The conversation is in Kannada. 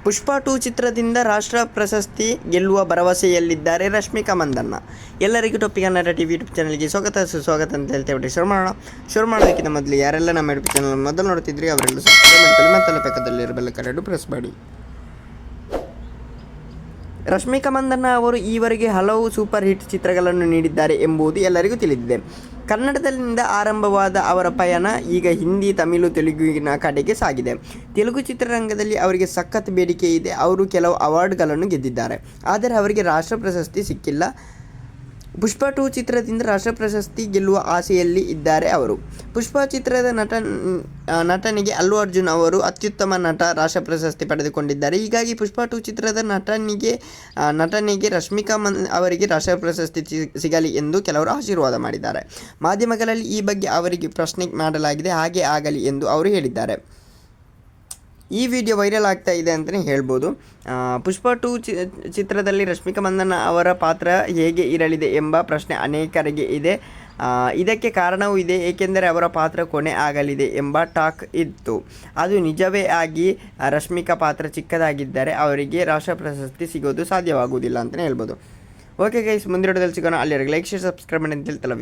ಪುಷ್ಪ 2 ಚಿತ್ರದಿಂದ ರಾಷ್ಟ್ರ ಪ್ರಶಸ್ತಿ ಗೆಲ್ಲುವ ಭರವಸೆಯಲ್ಲಿದ್ದಾರೆ ರಶ್ಮಿಕಾ ಮಂದಣ್ಣ. ಎಲ್ಲರಿಗೂ ಟೊಪ್ಪಿಗೆ ಕನ್ನಡ ಟಿವಿ ಯೂಟ್ಯೂಬ್ ಚಾನಲ್ಗೆ ಸುಸ್ವಾಗತ ಅಂತ ಹೇಳ್ತೇವೆ. ಶುರು ಮಾಡೋದಕ್ಕಿಂತ ಮೊದಲು ಯಾರೆಲ್ಲ ನಮ್ಮ ಯೂಟ್ಯೂಬ್ ಚಾನಲ್ ಮೊದಲು ನೋಡ್ತಿದ್ರಿ ಅವರೆಲ್ಲ ಸಬ್ಸ್ಕ್ರೈಬ್ ಮಾಡ್ಕೊಳ್ಳಿ ಮತ್ತು ಪಕ್ಕದಲ್ಲಿರೋ ಬೆಲ್ ಐಕಾನ್ ಪ್ರೆಸ್ ಮಾಡಿ. ರಶ್ಮಿಕಾ ಮಂದಣ್ಣ ಅವರು ಈವರೆಗೆ ಹಲವು ಸೂಪರ್ ಹಿಟ್ ಚಿತ್ರಗಳನ್ನು ನೀಡಿದ್ದಾರೆ ಎಂಬುದು ಎಲ್ಲರಿಗೂ ತಿಳಿದಿದೆ. ಕನ್ನಡದಲ್ಲಿಂದ ಆರಂಭವಾದ ಅವರ ಪಯಣ ಈಗ ಹಿಂದಿ, ತಮಿಳು, ತೆಲುಗಿನ ಕಡೆಗೆ ಸಾಗಿದೆ. ತೆಲುಗು ಚಿತ್ರರಂಗದಲ್ಲಿ ಅವರಿಗೆ ಸಖತ್ ಬೇಡಿಕೆ ಇದೆ. ಅವರು ಕೆಲವು ಅವಾರ್ಡ್ಗಳನ್ನು ಗೆದ್ದಿದ್ದಾರೆ, ಆದರೆ ಅವರಿಗೆ ರಾಷ್ಟ್ರ ಪ್ರಶಸ್ತಿ ಸಿಕ್ಕಿಲ್ಲ. ಪುಷ್ಪ 2 ಚಿತ್ರದಿಂದ ರಾಷ್ಟ್ರ ಪ್ರಶಸ್ತಿ ಗೆಲ್ಲುವ ಆಸೆಯಲ್ಲಿ ಇದ್ದಾರೆ ಅವರು. ಪುಷ್ಪ ಚಿತ್ರದ ನಟನೆಗೆ ಅಲ್ಲು ಅರ್ಜುನ್ ಅವರು ಅತ್ಯುತ್ತಮ ನಟ ರಾಷ್ಟ್ರ ಪ್ರಶಸ್ತಿ ಪಡೆದುಕೊಂಡಿದ್ದಾರೆ. ಹೀಗಾಗಿ ಪುಷ್ಪ 2 ಚಿತ್ರದ ನಟನೆಗೆ ರಶ್ಮಿಕಾ ಅವರಿಗೆ ರಾಷ್ಟ್ರ ಪ್ರಶಸ್ತಿ ಸಿಗಲಿ ಎಂದು ಕೆಲವರು ಆಶೀರ್ವಾದ ಮಾಡಿದ್ದಾರೆ. ಮಾಧ್ಯಮಗಳಲ್ಲಿ ಈ ಬಗ್ಗೆ ಅವರಿಗೆ ಪ್ರಶ್ನೆ ಮಾಡಲಾಗಿದೆ. ಹಾಗೆ ಆಗಲಿ ಎಂದು ಅವರು ಹೇಳಿದ್ದಾರೆ. ಈ ವಿಡಿಯೋ ವೈರಲ್ ಆಗ್ತಾ ಇದೆ ಅಂತಲೇ ಹೇಳ್ಬೋದು. ಪುಷ್ಪ 2 ಚಿತ್ರದಲ್ಲಿ ರಶ್ಮಿಕಾ ಮಂದಣ್ಣ ಅವರ ಪಾತ್ರ ಹೇಗೆ ಇರಲಿದೆ ಎಂಬ ಪ್ರಶ್ನೆ ಅನೇಕರಿಗೆ ಇದೆ. ಇದಕ್ಕೆ ಕಾರಣವೂ ಇದೆ, ಏಕೆಂದರೆ ಅವರ ಪಾತ್ರ ಕೊನೆ ಆಗಲಿದೆ ಎಂಬ ಟಾಕ್ ಇತ್ತು. ಅದು ನಿಜವೇ ಆಗಿ ರಶ್ಮಿಕಾ ಪಾತ್ರ ಚಿಕ್ಕದಾಗಿದ್ದರೆ ಅವರಿಗೆ ರಾಷ್ಟ್ರ ಪ್ರಶಸ್ತಿ ಸಿಗೋದು ಸಾಧ್ಯವಾಗುವುದಿಲ್ಲ ಅಂತಲೇ ಹೇಳ್ಬೋದು. ಓಕೆ ಗೈಸ್, ಮುಂದಿನ ವಿಡಿಯೋದಲ್ಲಿ ಸಿಗೋಣ. ಅಲ್ಲಿವರೆಗೆ ಲೈಕ್, ಶೇರ್, ಸಬ್ಸ್ಕ್ರೈಬ್ ಮಾಡಿ ಅಂತ ಹೇಳ್ತಲ್ಲ.